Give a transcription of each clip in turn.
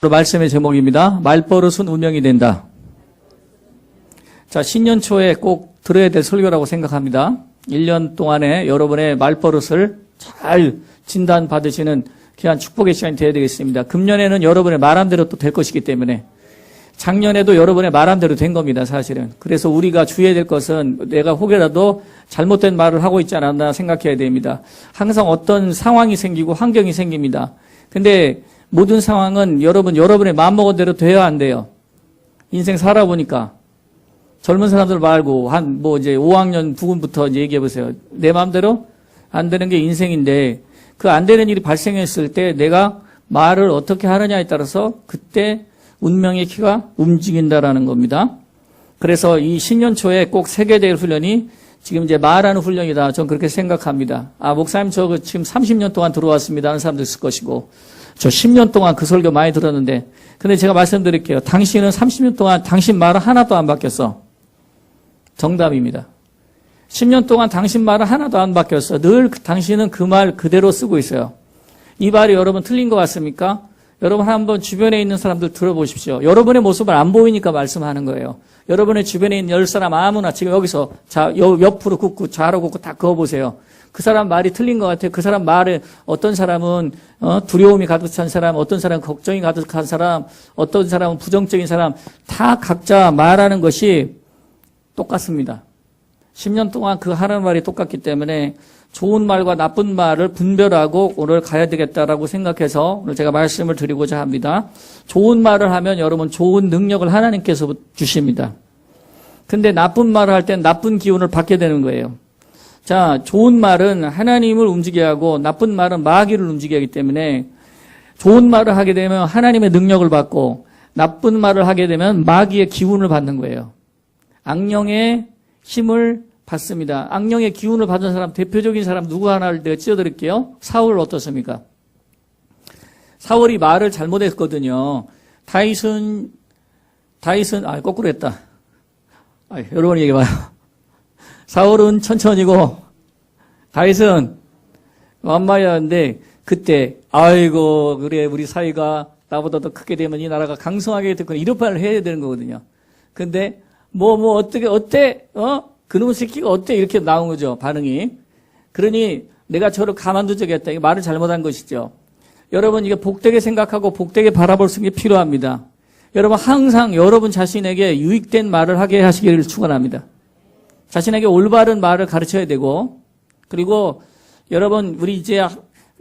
말씀의 제목입니다. 말버릇은 운명이 된다. 자, 신년 초에 꼭 들어야 될 설교라고 생각합니다. 1년 동안에 여러분의 말버릇을 잘 진단받으시는 귀한 축복의 시간이 되어야 되겠습니다. 금년에는 여러분의 말함대로 또 될 것이기 때문에 작년에도 여러분의 말함대로 된 겁니다, 사실은. 그래서 우리가 주의해야 될 것은 내가 혹여라도 잘못된 말을 하고 있지 않았나 생각해야 됩니다. 항상 어떤 상황이 생기고 환경이 생깁니다. 근데 모든 상황은 여러분의 마음먹은 대로 돼야 안 돼요. 인생 살아보니까. 젊은 사람들 말고, 이제 5학년 부근부터 이제 얘기해보세요. 내 마음대로 안 되는 게 인생인데, 그 안 되는 일이 발생했을 때 내가 말을 어떻게 하느냐에 따라서 그때 운명의 키가 움직인다라는 겁니다. 그래서 이 신년 초에 꼭 세게 될 훈련이 지금 이제 말하는 훈련이다. 전 그렇게 생각합니다. 목사님 저 지금 30년 동안 들어왔습니다 하는 사람도 있을 것이고, 저 10년 동안 그 설교 많이 들었는데, 근데 제가 말씀드릴게요. 당신은 30년 동안 당신 말은 하나도 안 바뀌었어. 정답입니다. 10년 동안 당신 말은 하나도 안 바뀌었어. 늘 당신은 그 말 그대로 쓰고 있어요. 이 말이 여러분 틀린 것 같습니까? 여러분 한번 주변에 있는 사람들 들어보십시오. 여러분의 모습을 안 보이니까 말씀하는 거예요. 여러분의 주변에 있는 10사람 아무나 지금 여기서 옆으로 굽고 좌로 굽고 다 그어보세요. 그 사람 말이 틀린 것 같아요. 그 사람 말에 어떤 사람은 두려움이 가득한 사람, 어떤 사람은 걱정이 가득한 사람, 어떤 사람은 부정적인 사람, 다 각자 말하는 것이 똑같습니다. 10년 동안 그 하는 말이 똑같기 때문에 좋은 말과 나쁜 말을 분별하고 오늘 가야 되겠다라고 생각해서 오늘 제가 말씀을 드리고자 합니다. 좋은 말을 하면 여러분 좋은 능력을 하나님께서 주십니다. 근데 나쁜 말을 할 땐 나쁜 기운을 받게 되는 거예요. 자, 좋은 말은 하나님을 움직이게 하고 나쁜 말은 마귀를 움직이게 하기 때문에 좋은 말을 하게 되면 하나님의 능력을 받고 나쁜 말을 하게 되면 마귀의 기운을 받는 거예요. 악령의 힘을 받습니다. 악령의 기운을 받은 사람, 대표적인 사람 누구 하나를 내가 찢어드릴게요. 사울 어떻습니까? 사울이 말을 잘못했거든요. 다윗은, 거꾸로 했다. 여러분 얘기해봐요. 사울은 천천히고, 다윗은 완마였는데, 그때, 아이고, 그래, 우리 사이가 나보다 더 크게 되면 이 나라가 강성하게 됐거나, 이런 말을 해야 되는 거거든요. 근데, 어때? 그놈의 새끼가 어때? 이렇게 나온 거죠, 반응이. 그러니 내가 저를 가만두자겠다. 이게 말을 잘못한 것이죠. 여러분, 이게 복되게 생각하고 복되게 바라볼 수 있는 게 필요합니다. 여러분, 항상 여러분 자신에게 유익된 말을 하게 하시기를 축원합니다. 자신에게 올바른 말을 가르쳐야 되고, 그리고 여러분, 우리 이제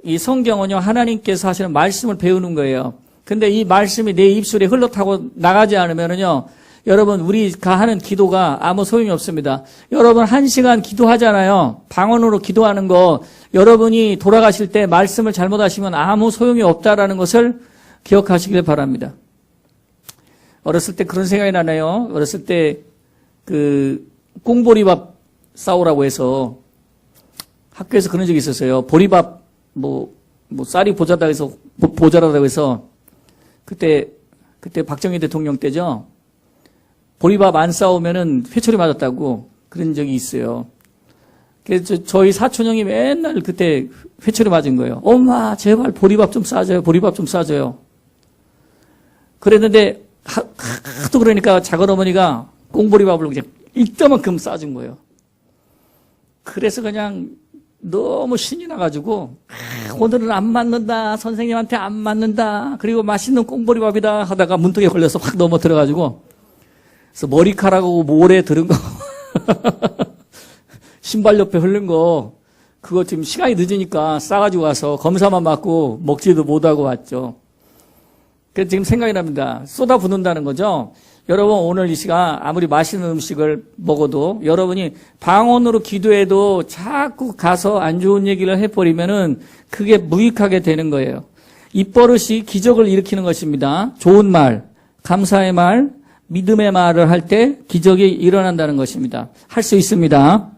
이 성경은요, 하나님께서 하시는 말씀을 배우는 거예요. 근데 이 말씀이 내 입술에 흘러타고 나가지 않으면은요, 여러분, 우리가 하는 기도가 아무 소용이 없습니다. 여러분, 1시간 기도하잖아요. 방언으로 기도하는 거, 여러분이 돌아가실 때 말씀을 잘못하시면 아무 소용이 없다라는 것을 기억하시길 바랍니다. 어렸을 때 그런 생각이 나네요. 어렸을 때, 꽁보리밥 싸우라고 해서 학교에서 그런 적이 있었어요. 보리밥, 쌀이 보자라고 해서, 그때 박정희 대통령 때죠. 보리밥 안 싸우면은 회초리 맞았다고 그런 적이 있어요. 그래서 저희 사촌 형이 맨날 그때 회초리 맞은 거예요. 엄마, 제발 보리밥 좀 싸줘요. 보리밥 좀 싸줘요. 그랬는데, 하도 그러니까 작은 어머니가 꽁보리밥을 그냥 이따만큼 싸준 거예요. 그래서 그냥 너무 신이 나가지고, 오늘은 안 맞는다. 선생님한테 안 맞는다. 그리고 맛있는 꽁보리밥이다 하다가 문턱에 걸려서 확 넘어 들어가지고, 그래서 머리카락하고 모래 들은 거, 신발 옆에 흐른 거, 그거 지금 시간이 늦으니까 싸가지고 와서 검사만 받고 먹지도 못하고 왔죠. 그래서 지금 생각이 납니다. 쏟아붓는다는 거죠. 여러분, 오늘 이 시간 아무리 맛있는 음식을 먹어도 여러분이 방언으로 기도해도 자꾸 가서 안 좋은 얘기를 해버리면은 그게 무익하게 되는 거예요. 입버릇이 기적을 일으키는 것입니다. 좋은 말, 감사의 말, 믿음의 말을 할 때 기적이 일어난다는 것입니다. 할 수 있습니다.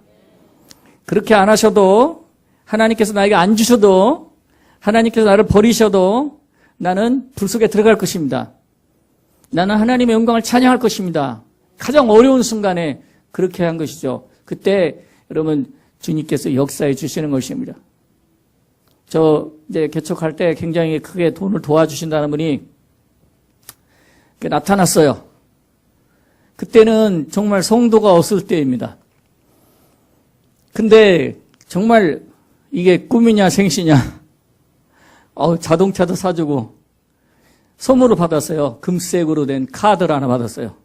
그렇게 안 하셔도, 하나님께서 나에게 안 주셔도, 하나님께서 나를 버리셔도 나는 불 속에 들어갈 것입니다. 나는 하나님의 영광을 찬양할 것입니다. 가장 어려운 순간에 그렇게 한 것이죠. 그때 여러분 주님께서 역사해 주시는 것입니다. 저 이제 개척할 때 굉장히 크게 돈을 도와주신다는 분이 나타났어요. 그때는 정말 성도가 없을 때입니다. 근데 정말 이게 꿈이냐 생시냐. 자동차도 사주고 선물을 받았어요. 금색으로 된 카드를 하나 받았어요.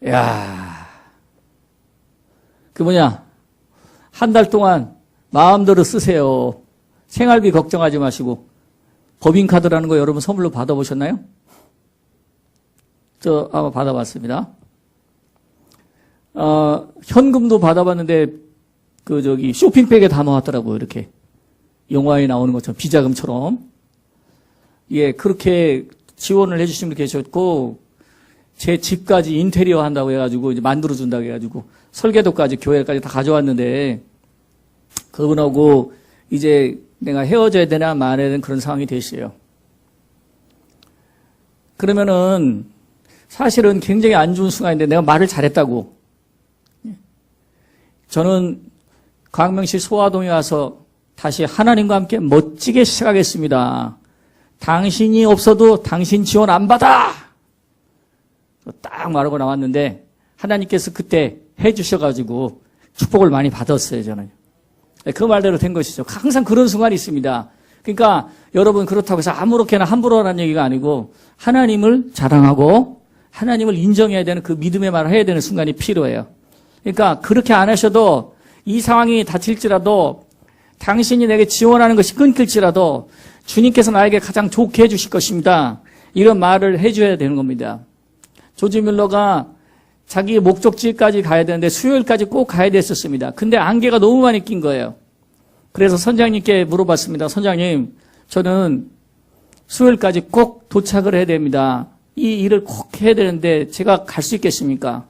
야, 한 달 동안 마음대로 쓰세요. 생활비 걱정하지 마시고. 법인카드라는 거 여러분 선물로 받아보셨나요? 저 아마 받아봤습니다. 현금도 받아봤는데 쇼핑백에 담아왔더라고요. 이렇게 영화에 나오는 것처럼 비자금처럼. 예, 그렇게 지원을 해주신 분 계셨고, 제 집까지 인테리어 한다고 해가지고 이제 만들어준다고 해가지고 설계도까지 교회까지 다 가져왔는데, 그분하고 이제 내가 헤어져야 되나 말아야 되는 그런 상황이 되시요. 그러면은 사실은 굉장히 안 좋은 순간인데 내가 말을 잘했다고. 저는 광명시 소화동에 와서 다시 하나님과 함께 멋지게 시작하겠습니다. 당신이 없어도 당신 지원 안 받아! 딱 말하고 나왔는데 하나님께서 그때 해주셔가지고 축복을 많이 받았어요, 저는. 그 말대로 된 것이죠. 항상 그런 순간이 있습니다. 그러니까 여러분 그렇다고 해서 아무렇게나 함부로 하라는 얘기가 아니고 하나님을 자랑하고 하나님을 인정해야 되는 그 믿음의 말을 해야 되는 순간이 필요해요. 그러니까 그렇게 안 하셔도 이 상황이 닥칠지라도 당신이 내게 지원하는 것이 끊길지라도 주님께서 나에게 가장 좋게 해주실 것입니다. 이런 말을 해줘야 되는 겁니다. 조지 뮬러가 자기 목적지까지 가야 되는데 수요일까지 꼭 가야 됐었습니다. 근데 안개가 너무 많이 낀 거예요. 그래서 선장님께 물어봤습니다. 선장님, 저는 수요일까지 꼭 도착을 해야 됩니다. 이 일을 꼭 해야 되는데 제가 갈 수 있겠습니까?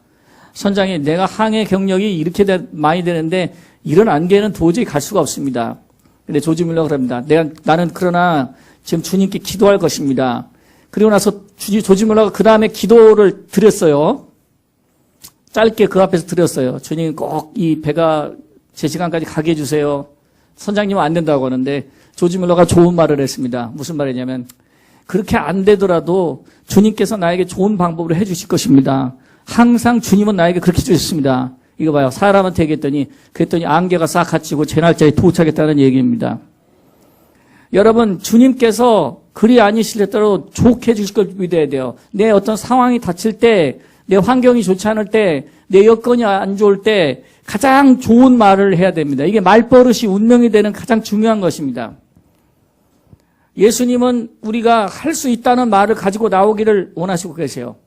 선장님, 내가 항해 경력이 이렇게 많이 되는데 이런 안개는 도저히 갈 수가 없습니다. 근데 조지 뮬러가 그럽니다. 나는 그러나 지금 주님께 기도할 것입니다. 그리고 나서 조지 뮬러가 그 다음에 기도를 드렸어요. 짧게 그 앞에서 드렸어요. 주님 꼭 이 배가 제 시간까지 가게 해주세요. 선장님은 안 된다고 하는데 조지 뮬러가 좋은 말을 했습니다. 무슨 말이냐면 그렇게 안 되더라도 주님께서 나에게 좋은 방법으로 해주실 것입니다. 항상 주님은 나에게 그렇게 해주셨습니다. 이거 봐요. 사람한테 얘기했더니 그랬더니 안개가 싹 갇히고 제 날짜에 도착했다는 얘기입니다. 여러분 주님께서 그리 아니시더라도 좋게 해주실 걸 믿어야 돼요. 내 어떤 상황이 닥칠 때, 내 환경이 좋지 않을 때, 내 여건이 안 좋을 때 가장 좋은 말을 해야 됩니다. 이게 말버릇이 운명이 되는 가장 중요한 것입니다. 예수님은 우리가 할 수 있다는 말을 가지고 나오기를 원하시고 계세요.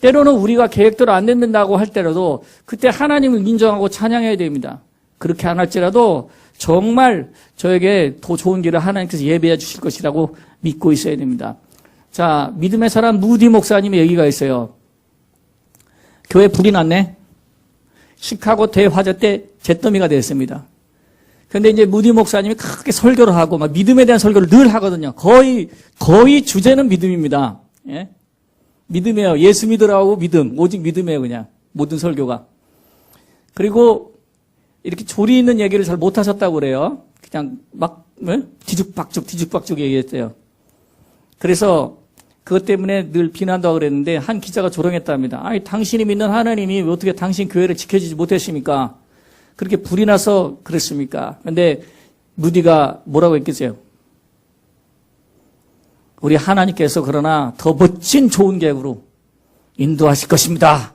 때로는 우리가 계획대로 안 된다고 할 때라도 그때 하나님을 인정하고 찬양해야 됩니다. 그렇게 안 할지라도 정말 저에게 더 좋은 길을 하나님께서 예배해 주실 것이라고 믿고 있어야 됩니다. 자, 믿음의 사람 무디 목사님의 얘기가 있어요. 교회 불이 났네. 시카고 대화재 때 잿더미가 됐습니다. 근데 이제 무디 목사님이 크게 설교를 하고 막 믿음에 대한 설교를 늘 하거든요. 거의 주제는 믿음입니다. 예? 믿음이에요. 예수 믿으라고 믿음. 오직 믿음이에요, 그냥. 모든 설교가. 그리고 이렇게 조리 있는 얘기를 잘 못하셨다고 그래요. 그냥 막 뒤죽박죽 얘기했어요. 그래서 그것 때문에 늘 비난도 하고 그랬는데 한 기자가 조롱했답니다. 아니, 당신이 믿는 하나님이 어떻게 당신 교회를 지켜주지 못했습니까? 그렇게 불이 나서 그랬습니까? 근데 무디가 뭐라고 했겠어요? 우리 하나님께서 그러나 더 멋진 좋은 계획으로 인도하실 것입니다.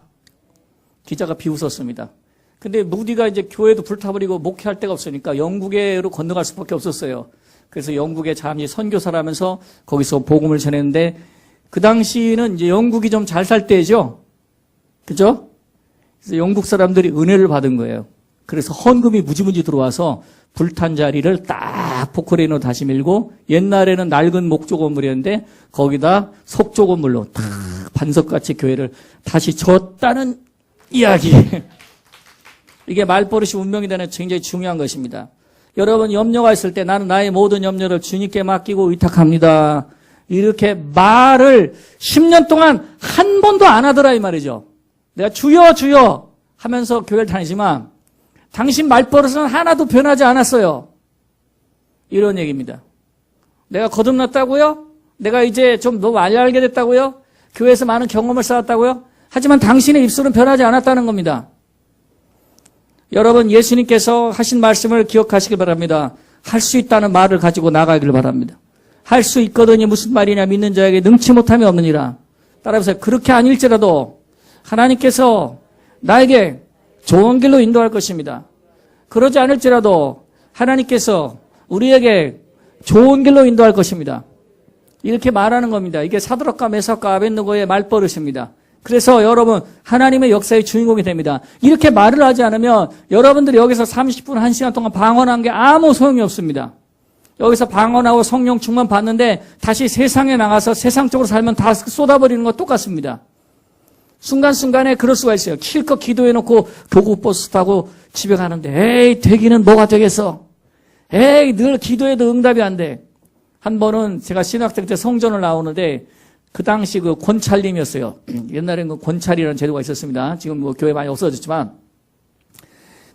기자가 비웃었습니다. 근데 무디가 이제 교회도 불타버리고 목회할 데가 없으니까 영국으로 건너갈 수밖에 없었어요. 그래서 영국에 잠시 선교사라면서 거기서 복음을 전했는데 그 당시는 이제 영국이 좀 잘 살 때죠. 그죠? 그래서 영국 사람들이 은혜를 받은 거예요. 그래서 헌금이 무지무지 들어와서 불탄 자리를 딱 포크레인으로 다시 밀고 옛날에는 낡은 목조 건물이었는데 거기다 석조 건물로 딱 반석같이 교회를 다시 졌다는 이야기. 이게 말버릇이 운명이 되는 굉장히 중요한 것입니다. 여러분 염려가 있을 때 나는 나의 모든 염려를 주님께 맡기고 의탁합니다. 이렇게 말을 10년 동안 한 번도 안 하더라 이 말이죠. 내가 주여 주여 하면서 교회를 다니지만 당신 말버릇은 하나도 변하지 않았어요. 이런 얘기입니다. 내가 거듭났다고요? 내가 이제 좀 너무 많이 알게 됐다고요? 교회에서 많은 경험을 쌓았다고요? 하지만 당신의 입술은 변하지 않았다는 겁니다. 여러분, 예수님께서 하신 말씀을 기억하시길 바랍니다. 할 수 있다는 말을 가지고 나가길 바랍니다. 할 수 있거든이 무슨 말이냐? 믿는 자에게 능치 못함이 없느니라. 따라해보세요. 그렇게 아닐지라도 하나님께서 나에게 좋은 길로 인도할 것입니다. 그러지 않을지라도 하나님께서 우리에게 좋은 길로 인도할 것입니다. 이렇게 말하는 겁니다. 이게 사드락과 메삭과 아벳느고의 말버릇입니다. 그래서 여러분, 하나님의 역사의 주인공이 됩니다. 이렇게 말을 하지 않으면 여러분들이 여기서 30분, 1시간 동안 방언한 게 아무 소용이 없습니다. 여기서 방언하고 성령 충만 받는데 다시 세상에 나가서 세상적으로 살면 다 쏟아버리는 거 똑같습니다. 순간순간에 그럴 수가 있어요. 실컷 기도해놓고 교구버스 타고 집에 가는데 에이 되기는 뭐가 되겠어. 에이 늘 기도해도 응답이 안 돼. 한 번은 제가 신학생 때 성전을 나오는데 그 당시 그 권찰님이었어요. 옛날에는 그 권찰이라는 제도가 있었습니다. 지금 뭐 교회 많이 없어졌지만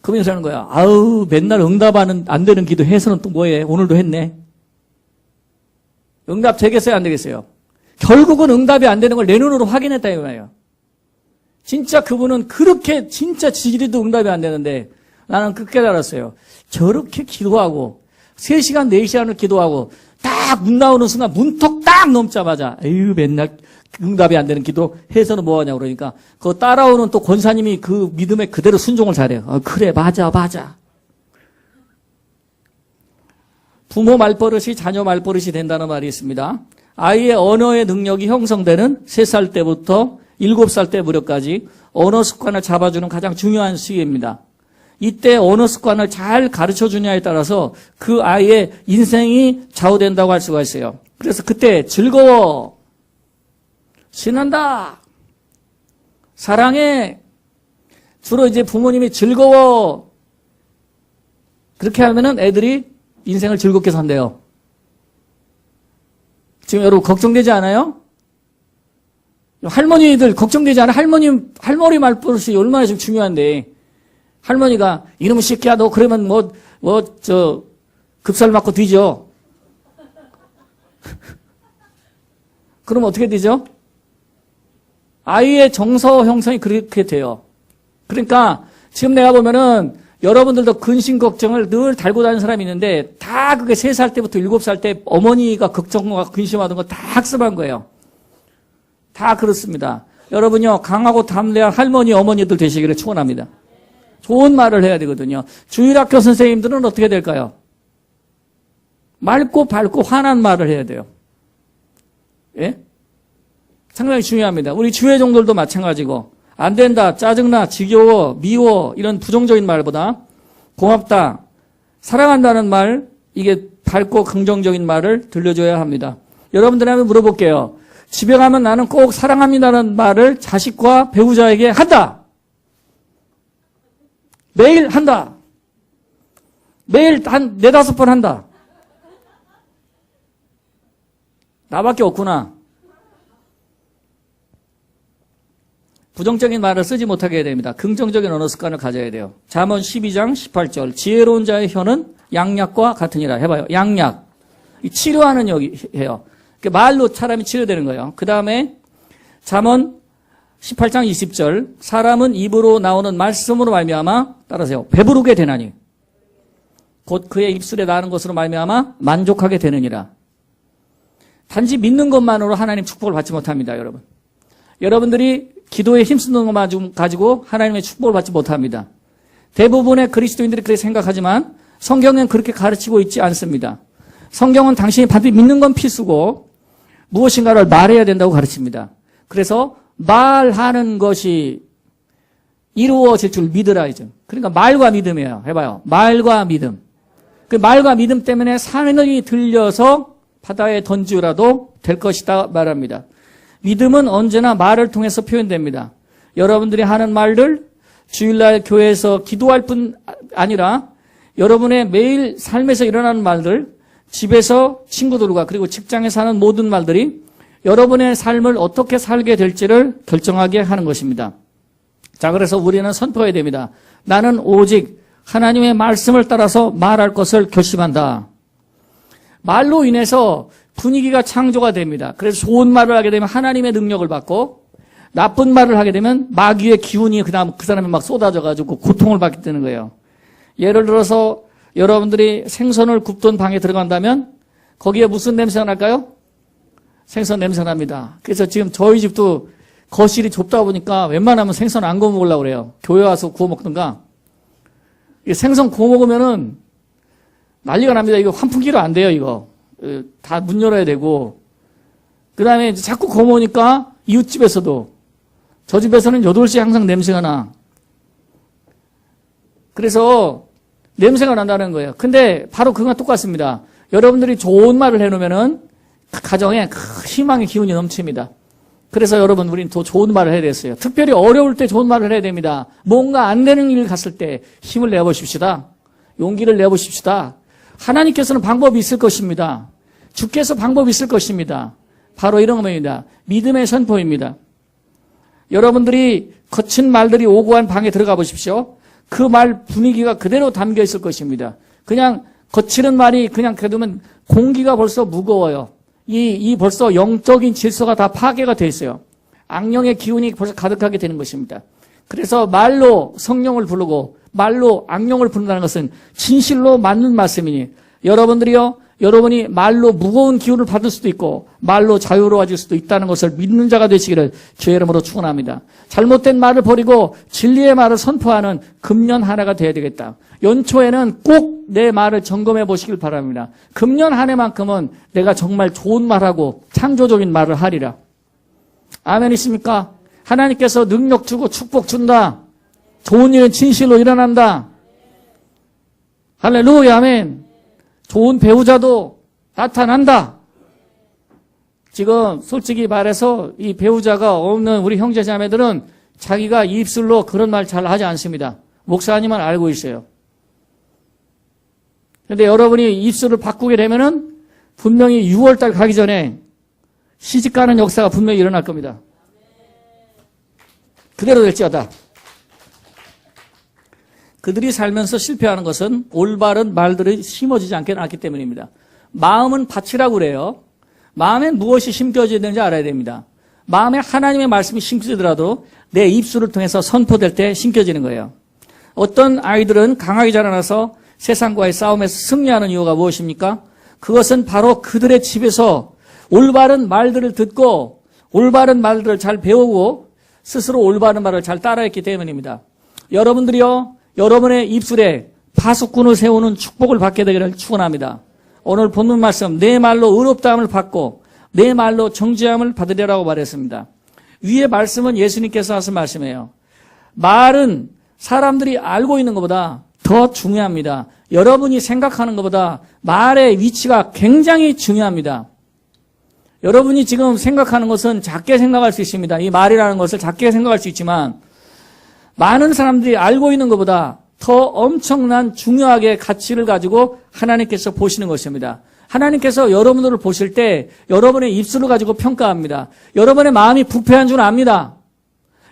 그분이 하는 거야. 아우 맨날 응답하는 안 되는 기도 해서는 또 뭐해. 오늘도 했네. 응답 되겠어요 안 되겠어요? 결국은 응답이 안 되는 걸 내 눈으로 확인했다 이 말이에요. 진짜 그분은 그렇게 진짜 지지리도 응답이 안 되는데 나는 그 깨달았어요. 저렇게 기도하고 3시간 4시간을 기도하고 딱 문 나오는 순간 문턱 딱 넘자마자 에휴 맨날 응답이 안 되는 기도 해서는 뭐하냐고 그러니까 그 따라오는 또 권사님이 그 믿음에 그대로 순종을 잘해요. 그래 맞아. 부모 말버릇이 자녀 말버릇이 된다는 말이 있습니다. 아이의 언어의 능력이 형성되는 3살 때부터 7살 때 무렵까지 언어 습관을 잡아주는 가장 중요한 시기입니다. 이때 언어 습관을 잘 가르쳐주냐에 따라서 그 아이의 인생이 좌우된다고 할 수가 있어요. 그래서 그때 즐거워, 신난다, 사랑해, 주로 이제 부모님이 즐거워 그렇게 하면은 애들이 인생을 즐겁게 산대요. 지금 여러분 걱정되지 않아요? 할머니들 걱정되지 않아? 할머니 말버릇이 얼마나 지금 중요한데 할머니가 이놈의 새끼야 너 그러면 급살 맞고 뒤져. 그럼 어떻게 되죠? 아이의 정서 형성이 그렇게 돼요. 그러니까 지금 내가 보면은 여러분들도 근심 걱정을 늘 달고 다니는 사람이 있는데 다 그게 3살 때부터 7살 때 어머니가 걱정과 근심하던 거 다 학습한 거예요. 다 그렇습니다. 여러분요 강하고 담대한 할머니 어머니들 되시기를 축원합니다. 좋은 말을 해야 되거든요. 주일학교 선생님들은 어떻게 될까요? 맑고 밝고 환한 말을 해야 돼요. 예? 상당히 중요합니다. 우리 주회종들도 마찬가지고 안 된다, 짜증나, 지겨워, 미워 이런 부정적인 말보다 고맙다, 사랑한다는 말 이게 밝고 긍정적인 말을 들려줘야 합니다. 여러분들한테 물어볼게요. 집에 가면 나는 꼭 사랑합니다라는 말을 자식과 배우자에게 한다. 매일 한다. 매일 한 4-5번 한다. 나밖에 없구나. 부정적인 말을 쓰지 못하게 해야 됩니다. 긍정적인 언어 습관을 가져야 돼요. 잠언 12장 18절 지혜로운 자의 혀는 양약과 같으니라. 해봐요. 양약. 치료하는 역이에요. 말로 사람이 치료되는 거예요. 그 다음에 잠언 18장 20절 사람은 입으로 나오는 말씀으로 말미암아 따라서요. 배부르게 되나니 곧 그의 입술에 나는 것으로 말미암아 만족하게 되느니라. 단지 믿는 것만으로 하나님 축복을 받지 못합니다. 여러분. 여러분들이 기도에 힘쓰는 것만 가지고 하나님의 축복을 받지 못합니다. 대부분의 그리스도인들이 그렇게 생각하지만 성경은 그렇게 가르치고 있지 않습니다. 성경은 당신이 반드시 믿는 건 필수고 무엇인가를 말해야 된다고 가르칩니다. 그래서 말하는 것이 이루어질 줄 믿으라 이죠. 그러니까 말과 믿음이에요. 해봐요. 말과 믿음. 그 말과 믿음 때문에 산이 들려서 바다에 던지라도 될 것이다 말합니다. 믿음은 언제나 말을 통해서 표현됩니다. 여러분들이 하는 말들 주일날 교회에서 기도할 뿐 아니라 여러분의 매일 삶에서 일어나는 말들 집에서 친구들과 그리고 직장에서 하는 모든 말들이 여러분의 삶을 어떻게 살게 될지를 결정하게 하는 것입니다. 자, 그래서 우리는 선포해야 됩니다. 나는 오직 하나님의 말씀을 따라서 말할 것을 결심한다. 말로 인해서 분위기가 창조가 됩니다. 그래서 좋은 말을 하게 되면 하나님의 능력을 받고 나쁜 말을 하게 되면 마귀의 기운이 그다음 그 사람이 막 쏟아져가지고 고통을 받게 되는 거예요. 예를 들어서 여러분들이 생선을 굽던 방에 들어간다면 거기에 무슨 냄새가 날까요? 생선 냄새 납니다. 그래서 지금 저희 집도 거실이 좁다 보니까 웬만하면 생선 안 구워 먹으려고 그래요. 교회 와서 구워 먹든가. 생선 구워 먹으면은 난리가 납니다. 이거 환풍기로 안 돼요, 이거. 다 문 열어야 되고. 그 다음에 자꾸 구워 먹으니까 이웃집에서도 저 집에서는 8시에 항상 냄새가 나. 그래서 냄새가 난다는 거예요. 근데 바로 그건 똑같습니다. 여러분들이 좋은 말을 해놓으면은 가정에 희망의 기운이 넘칩니다. 그래서 여러분, 우리는 더 좋은 말을 해야 되겠어요. 특별히 어려울 때 좋은 말을 해야 됩니다. 뭔가 안 되는 일 갔을 때 힘을 내보십시다. 용기를 내보십시다. 하나님께서는 방법이 있을 것입니다. 주께서 방법이 있을 것입니다. 바로 이런 겁니다. 믿음의 선포입니다. 여러분들이 거친 말들이 오고한 방에 들어가 보십시오. 그 말 분위기가 그대로 담겨 있을 것입니다. 그냥 거치는 말이 그냥 그러면 공기가 벌써 무거워요. 이 벌써 영적인 질서가 다 파괴가 돼 있어요. 악령의 기운이 벌써 가득하게 되는 것입니다. 그래서 말로 성령을 부르고 말로 악령을 부른다는 것은 진실로 맞는 말씀이니 여러분이 말로 무거운 기운을 받을 수도 있고 말로 자유로워질 수도 있다는 것을 믿는 자가 되시기를 주의 이름으로 축원합니다. 잘못된 말을 버리고 진리의 말을 선포하는 금년 하나가 되어야 되겠다. 연초에는 꼭 내 말을 점검해 보시길 바랍니다. 금년 한 해만큼은 내가 정말 좋은 말하고 창조적인 말을 하리라. 아멘이십니까? 하나님께서 능력 주고 축복 준다. 좋은 일은 진실로 일어난다. 할렐루야, 아멘. 좋은 배우자도 나타난다. 지금 솔직히 말해서 이 배우자가 없는 우리 형제 자매들은 자기가 입술로 그런 말 잘 하지 않습니다. 목사님은 알고 있어요. 그런데 여러분이 입술을 바꾸게 되면은 분명히 6월달 가기 전에 시집가는 역사가 분명히 일어날 겁니다. 그대로 될지어다. 그들이 살면서 실패하는 것은 올바른 말들이 심어지지 않기 때문입니다. 마음은 밭이라고 그래요. 마음엔 무엇이 심겨져야 되는지 알아야 됩니다. 마음에 하나님의 말씀이 심겨지더라도 내 입술을 통해서 선포될 때 심겨지는 거예요. 어떤 아이들은 강하게 자라나서 세상과의 싸움에서 승리하는 이유가 무엇입니까? 그것은 바로 그들의 집에서 올바른 말들을 듣고 올바른 말들을 잘 배우고 스스로 올바른 말을 잘 따라했기 때문입니다. 여러분들이요, 여러분의 입술에 파수꾼을 세우는 축복을 받게 되기를 축원합니다. 오늘 본문 말씀, 내 말로 의롭다함을 받고 내 말로 정죄함을 받으리라고 말했습니다. 위의 말씀은 예수님께서 하신 말씀이에요. 말은 사람들이 알고 있는 것보다 더 중요합니다. 여러분이 생각하는 것보다 말의 위치가 굉장히 중요합니다. 여러분이 지금 생각하는 것은 작게 생각할 수 있습니다. 이 말이라는 것을 작게 생각할 수 있지만 많은 사람들이 알고 있는 것보다 더 엄청난 중요하게 가치를 가지고 하나님께서 보시는 것입니다. 하나님께서 여러분들을 보실 때 여러분의 입술을 가지고 평가합니다. 여러분의 마음이 부패한 줄 압니다.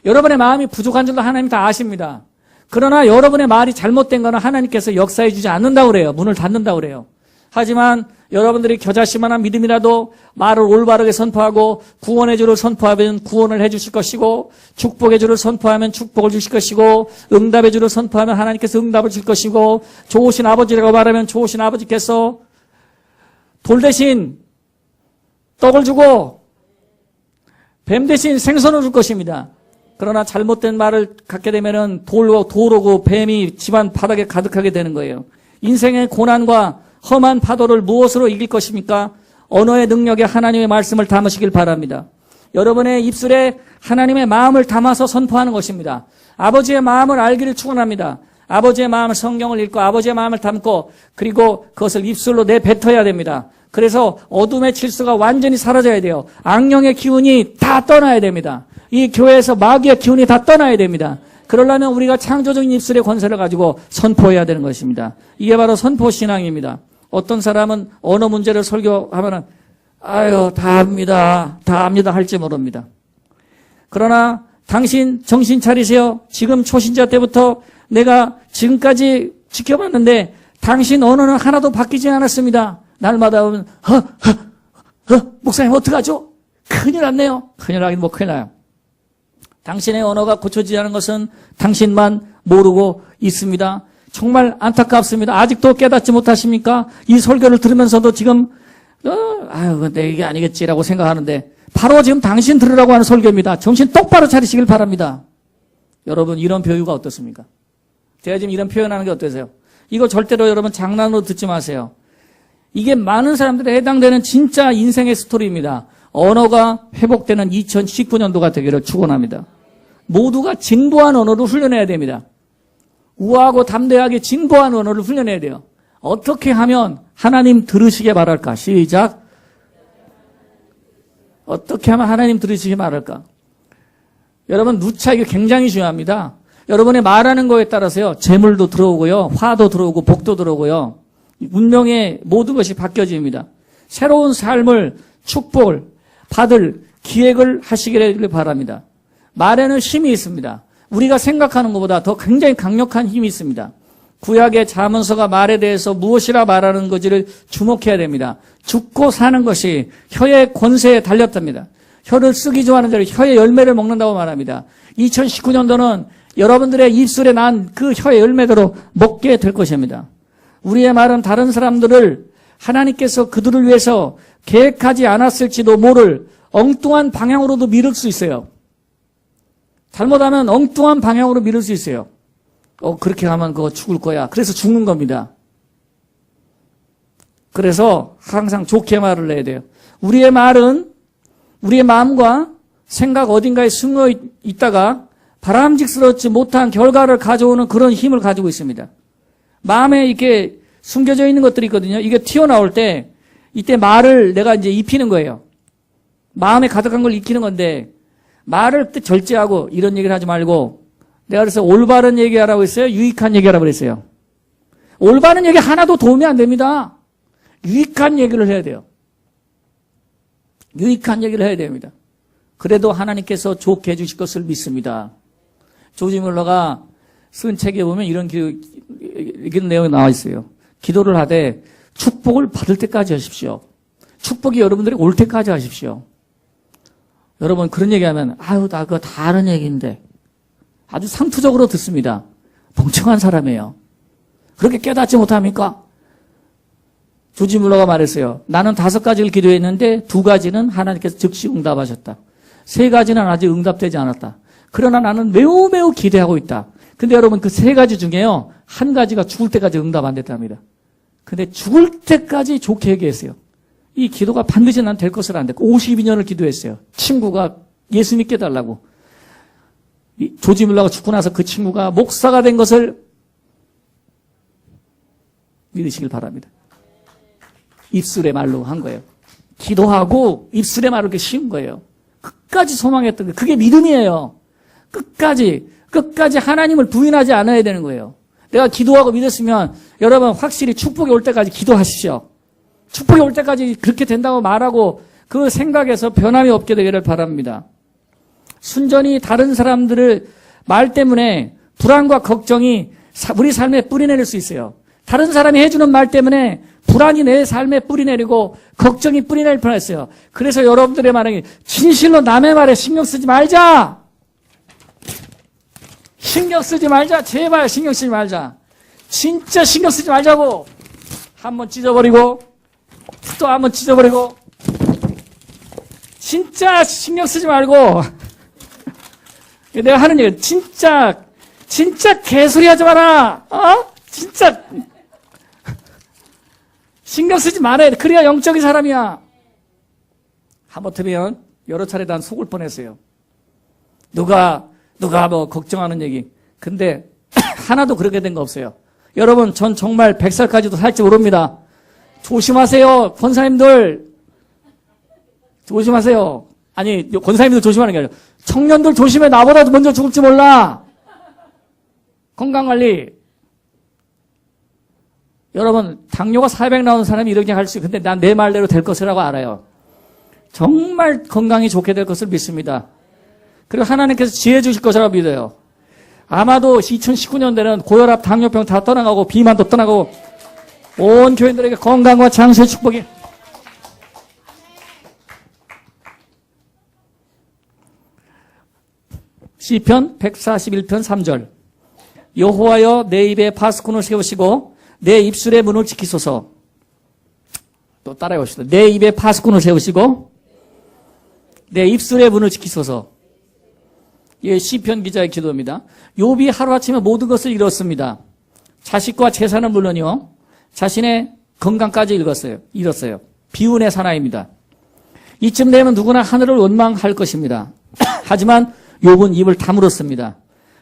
여러분의 마음이 부족한 줄도 하나님 다 아십니다. 그러나 여러분의 말이 잘못된 거는 하나님께서 역사해 주지 않는다고 그래요. 문을 닫는다고 그래요. 하지만 여러분들이 겨자씨만한 믿음이라도 말을 올바르게 선포하고 구원의 주를 선포하면 구원을 해 주실 것이고 축복의 주를 선포하면 축복을 주실 것이고 응답의 주를 선포하면 하나님께서 응답을 줄 것이고 좋으신 아버지라고 말하면 좋으신 아버지께서 돌 대신 떡을 주고 뱀 대신 생선을 줄 것입니다. 그러나 잘못된 말을 갖게 되면은 돌오고 뱀이 집안 바닥에 가득하게 되는 거예요. 인생의 고난과 험한 파도를 무엇으로 이길 것입니까? 언어의 능력에 하나님의 말씀을 담으시길 바랍니다. 여러분의 입술에 하나님의 마음을 담아서 선포하는 것입니다. 아버지의 마음을 알기를 축원합니다. 아버지의 마음을 성경을 읽고 아버지의 마음을 담고 그리고 그것을 입술로 내뱉어야 됩니다. 그래서 어둠의 질서가 완전히 사라져야 돼요. 악령의 기운이 다 떠나야 됩니다. 이 교회에서 마귀의 기운이 다 떠나야 됩니다. 그러려면 우리가 창조적인 입술의 권세를 가지고 선포해야 되는 것입니다. 이게 바로 선포신앙입니다. 어떤 사람은 언어 문제를 설교하면은 아유 다 압니다 할지 모릅니다. 그러나 당신 정신 차리세요. 지금 초신자 때부터 내가 지금까지 지켜봤는데 당신 언어는 하나도 바뀌지 않았습니다. 날마다 오면 목사님 어떡하죠? 큰일 났네요. 큰일 나긴 뭐 큰일 나요. 당신의 언어가 고쳐지지 않은 것은 당신만 모르고 있습니다. 정말 안타깝습니다. 아직도 깨닫지 못하십니까? 이 설교를 들으면서도 지금 근데 이게 아니겠지라고 생각하는데 바로 지금 당신 들으라고 하는 설교입니다. 정신 똑바로 차리시길 바랍니다. 여러분 이런 비유가 어떻습니까? 제가 지금 이런 표현하는 게 어떠세요? 이거 절대로 여러분 장난으로 듣지 마세요. 이게 많은 사람들에 해당되는 진짜 인생의 스토리입니다. 언어가 회복되는 2019년도가 되기를 축원합니다. 모두가 진보한 언어를 훈련해야 됩니다. 우아하고 담대하게 진보한 언어를 훈련해야 돼요. 어떻게 하면 하나님 들으시게 말할까? 시작. 어떻게 하면 하나님 들으시게 말할까? 여러분 누차 이게 굉장히 중요합니다. 여러분의 말하는 거에 따라서요. 재물도 들어오고요. 화도 들어오고 복도 들어오고요. 운명의 모든 것이 바뀌어집니다. 새로운 삶을 축복을 받을 기획을 하시기를 바랍니다. 말에는 힘이 있습니다. 우리가 생각하는 것보다 더 굉장히 강력한 힘이 있습니다. 구약의 잠언서가 말에 대해서 무엇이라 말하는 것을 주목해야 됩니다. 죽고 사는 것이 혀의 권세에 달렸답니다. 혀를 쓰기 좋아하는 자를 혀의 열매를 먹는다고 말합니다. 2019년도는 여러분들의 입술에 난 그 혀의 열매대로 먹게 될 것입니다. 우리의 말은 다른 사람들을 하나님께서 그들을 위해서 계획하지 않았을지도 모를 엉뚱한 방향으로도 밀을 수 있어요. 잘못하면 엉뚱한 방향으로 밀을 수 있어요. 그렇게 하면 그거 죽을 거야. 그래서 죽는 겁니다. 그래서 항상 좋게 말을 해야 돼요. 우리의 말은 우리의 마음과 생각 어딘가에 숨어 있다가 바람직스럽지 못한 결과를 가져오는 그런 힘을 가지고 있습니다. 마음에 이렇게 숨겨져 있는 것들이 있거든요. 이게 튀어나올 때 이때 말을 내가 이제 입히는 거예요. 마음에 가득한 걸 익히는 건데 말을 절제하고 이런 얘기를 하지 말고 내가 그래서 올바른 얘기하라고 했어요? 유익한 얘기하라고 그랬어요? 올바른 얘기 하나도 도움이 안 됩니다. 유익한 얘기를 해야 돼요. 유익한 얘기를 해야 됩니다. 그래도 하나님께서 좋게 해주실 것을 믿습니다. 조지 뮬러가 쓴 책에 보면 이런 내용이 나와 있어요. 기도를 하되 축복을 받을 때까지 하십시오. 축복이 여러분들이 올 때까지 하십시오. 여러분 그런 얘기하면 나 그거 다 아는 얘기인데 아주 상투적으로 듣습니다. 멍청한 사람이에요. 그렇게 깨닫지 못합니까? 조지 뮬러가 말했어요. 나는 5가지를 기도했는데 2가지는 하나님께서 즉시 응답하셨다. 3가지는 아직 응답되지 않았다. 그러나 나는 매우 기대하고 있다. 근데 여러분 그 3가지 중에요. 1가지가 죽을 때까지 응답 안 됐답니다. 근데 죽을 때까지 좋게 얘기했어요. 이 기도가 반드시 난 될 것을 안 됐고 52년을 기도했어요. 친구가 예수 믿게 해달라고. 조지 뮬러가 죽고 나서 그 친구가 목사가 된 것을 믿으시길 바랍니다. 입술의 말로 한 거예요. 기도하고 입술의 말로 그렇게 쉬운 거예요. 끝까지 소망했던 게 그게 믿음이에요. 끝까지 하나님을 부인하지 않아야 되는 거예요. 내가 기도하고 믿었으면 여러분 확실히 축복이 올 때까지 기도하십시오. 축복이 올 때까지 그렇게 된다고 말하고 그 생각에서 변함이 없게 되기를 바랍니다. 순전히 다른 사람들을 말 때문에 불안과 걱정이 우리 삶에 뿌리내릴 수 있어요. 다른 사람이 해주는 말 때문에 불안이 내 삶에 뿌리내리고 걱정이 뿌리내릴 뻔했어요. 그래서 여러분들의 말은 진실로 남의 말에 신경 쓰지 말자. 신경 쓰지 말자. 제발 신경 쓰지 말자. 진짜 신경 쓰지 말자고. 한번 찢어버리고 또 한번 찢어버리고 진짜 신경 쓰지 말고 내가 하는 얘기 진짜 개소리 하지 마라. 진짜 신경 쓰지 말아야 돼. 그래야 영적인 사람이야. 하마터면 여러 차례 난 속을 뻔했어요. 누가 뭐 걱정하는 얘기. 근데 하나도 그렇게 된 거 없어요. 여러분 전 정말 100살까지도 살지 모릅니다. 조심하세요. 권사님들 조심하세요. 아니 권사님들 조심하는 게 아니라 청년들 조심해. 나보다도 먼저 죽을지 몰라. 건강관리. 여러분 당뇨가 400 나오는 사람이 이렇게 할 수 있어요. 근데 난 내 말대로 될 것이라고 알아요. 정말 건강이 좋게 될 것을 믿습니다. 그리고 하나님께서 지혜 주실 것이라고 믿어요. 아마도 2019년대는 고혈압, 당뇨병 다 떠나가고 비만도 떠나가고 온 교인들에게 건강과 장수의 축복이 시편 141편 3절. 여호와여 내 입에 파수꾼을 세우시고 내 입술의 문을 지키소서. 또 따라해 봅시다. 내 입에 파수꾼을 세우시고 내 입술의 문을 지키소서. 예, 시편 기자의 기도입니다. 욥이 하루아침에 모든 것을 잃었습니다. 자식과 재산은 물론이요, 자신의 건강까지 잃었어요. 비운의 사나이입니다. 이쯤 되면 누구나 하늘을 원망할 것입니다. 하지만 욥은 입을 다물었습니다.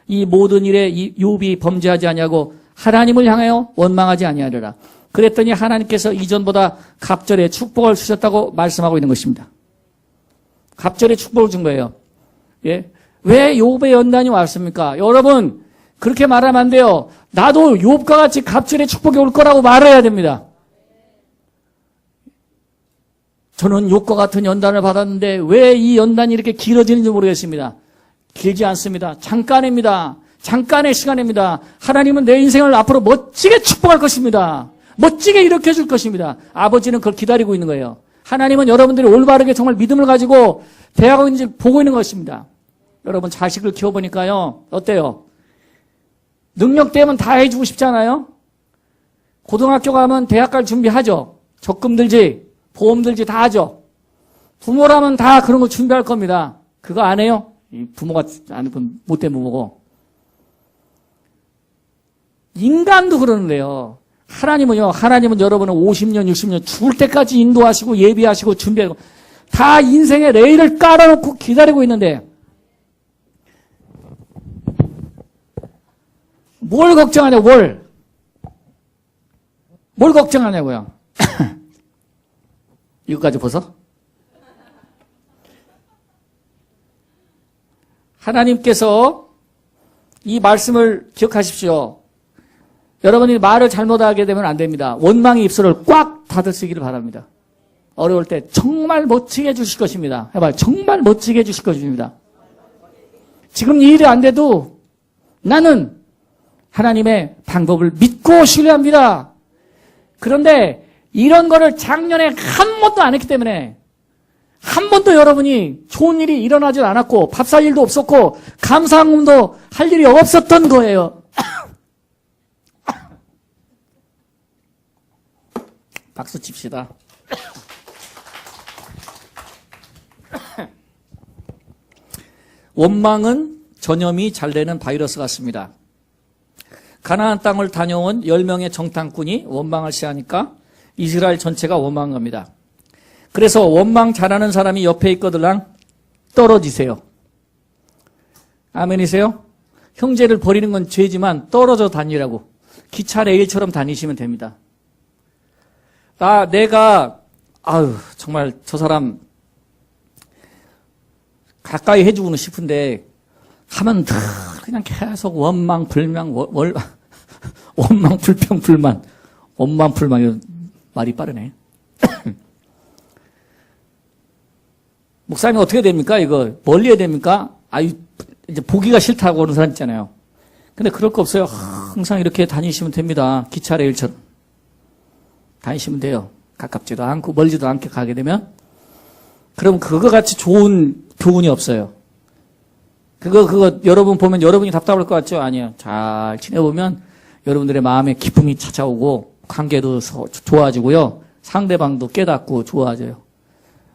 이 모든 일에 욥이 범죄하지 아니하고 하나님을 향하여 원망하지 아니하리라. 그랬더니 하나님께서 이전보다 갑절에 축복을 주셨다고 말씀하고 있는 것입니다. 갑절에 축복을 준 거예요. 예? 왜 욥의 연단이 왔습니까? 여러분, 그렇게 말하면 안 돼요. 나도 욥과 같이 갑절에 축복이 올 거라고 말해야 됩니다. 저는 욥과 같은 연단을 받았는데 왜 이 연단이 이렇게 길어지는지 모르겠습니다. 길지 않습니다. 잠깐입니다. 잠깐의 시간입니다. 하나님은 내 인생을 앞으로 멋지게 축복할 것입니다. 멋지게 일으켜 줄 것입니다. 아버지는 그걸 기다리고 있는 거예요. 하나님은 여러분들이 올바르게 정말 믿음을 가지고 대하고 있는지 보고 있는 것입니다. 여러분, 자식을 키워보니까요, 어때요? 능력되면 다 해주고 싶잖아요? 고등학교 가면 대학 갈 준비하죠. 적금 들지, 보험 들지 다 하죠. 부모라면 다 그런 거 준비할 겁니다. 그거 안 해요? 이 부모가 안 하면 못된 부모고. 인간도 그러는데요. 하나님은 여러분을 50년, 60년 죽을 때까지 인도하시고 예비하시고 준비하고 다 인생의 레일을 깔아놓고 기다리고 있는데 뭘 걱정하냐고, 뭘 걱정하냐고요. 이거까지 벗어? 하나님께서 이 말씀을 기억하십시오. 여러분이 말을 잘못하게 되면 안 됩니다. 원망의 입술을 꽉 닫으시기를 바랍니다. 어려울 때 정말 멋지게 해주실 것입니다. 해봐요. 정말 멋지게 해주실 것입니다. 지금 이 일이 안 돼도 나는 하나님의 방법을 믿고 신뢰합니다. 그런데 이런 거를 작년에 한 번도 안 했기 때문에 한 번도 여러분이 좋은 일이 일어나질 않았고 밥 살 일도 없었고 감사함도 할 일이 없었던 거예요. 박수 칩시다. 원망은 전염이 잘 되는 바이러스 같습니다. 가나안 땅을 다녀온 10명의 정탐꾼이 원망을 시하니까 이스라엘 전체가 원망한 겁니다. 그래서 원망 잘하는 사람이 옆에 있거들랑 떨어지세요. 아멘이세요? 형제를 버리는 건 죄지만 떨어져 다니라고. 기차 레일처럼 다니시면 됩니다. 내가 정말 저 사람 가까이 해주고는 싶은데 하면 그냥 계속 원망, 불명, 원망, 불평, 불만. 원망, 불만. 말이 빠르네. 목사님 어떻게 됩니까? 이거 멀리 해야 됩니까? 이제 보기가 싫다고 그러는 사람 있잖아요. 근데 그럴 거 없어요. 항상 이렇게 다니시면 됩니다. 기차 레일처럼. 다니시면 돼요. 가깝지도 않고 멀지도 않게 가게 되면. 그럼 그거 같이 좋은 교훈이 없어요. 그거 여러분 보면 여러분이 답답할 것 같죠? 아니에요. 잘 지내보면 여러분들의 마음에 기쁨이 찾아오고 관계도 좋아지고요. 상대방도 깨닫고 좋아져요.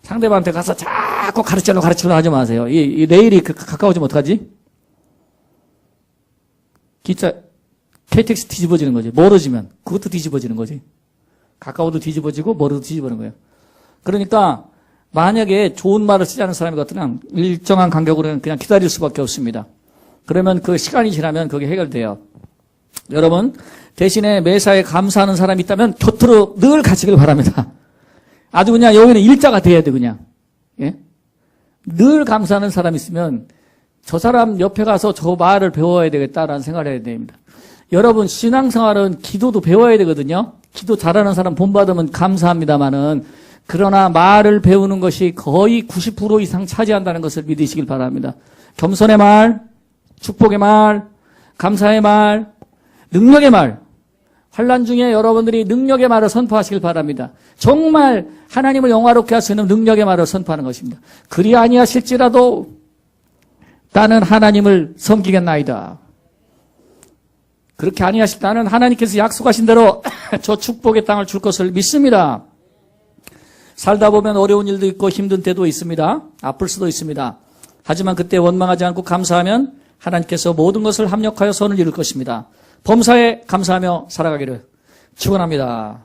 상대방한테 가서 자꾸 가르치려고 하지 마세요. 이 레일이 가까워지면 어떡하지? 기차, KTX 뒤집어지는 거지. 멀어지면 그것도 뒤집어지는 거지. 가까워도 뒤집어지고 멀어도 뒤집어지는 거예요. 그러니까 만약에 좋은 말을 쓰지 않은 사람이 같으면 일정한 간격으로는 그냥 기다릴 수밖에 없습니다. 그러면 그 시간이 지나면 그게 해결돼요. 여러분, 대신에 매사에 감사하는 사람이 있다면 곁으로 늘 가시길 바랍니다. 아주 그냥 여기는 일자가 돼야 돼, 그냥. 예? 늘 감사하는 사람이 있으면 저 사람 옆에 가서 저 말을 배워야 되겠다라는 생각을 해야 됩니다. 여러분, 신앙생활은 기도도 배워야 되거든요. 기도 잘하는 사람 본받으면 감사합니다만은, 그러나 말을 배우는 것이 거의 90% 이상 차지한다는 것을 믿으시길 바랍니다. 겸손의 말, 축복의 말, 감사의 말, 능력의 말. 환난 중에 여러분들이 능력의 말을 선포하시길 바랍니다. 정말 하나님을 영화롭게 할 수 있는 능력의 말을 선포하는 것입니다. 그리 아니하실지라도 나는 하나님을 섬기겠나이다. 그렇게 아니하실 나는 하나님께서 약속하신 대로 저 축복의 땅을 줄 것을 믿습니다. 살다 보면 어려운 일도 있고 힘든 때도 있습니다. 아플 수도 있습니다. 하지만 그때 원망하지 않고 감사하면 하나님께서 모든 것을 합력하여 선을 이룰 것입니다. 범사에 감사하며 살아가기를 축원합니다.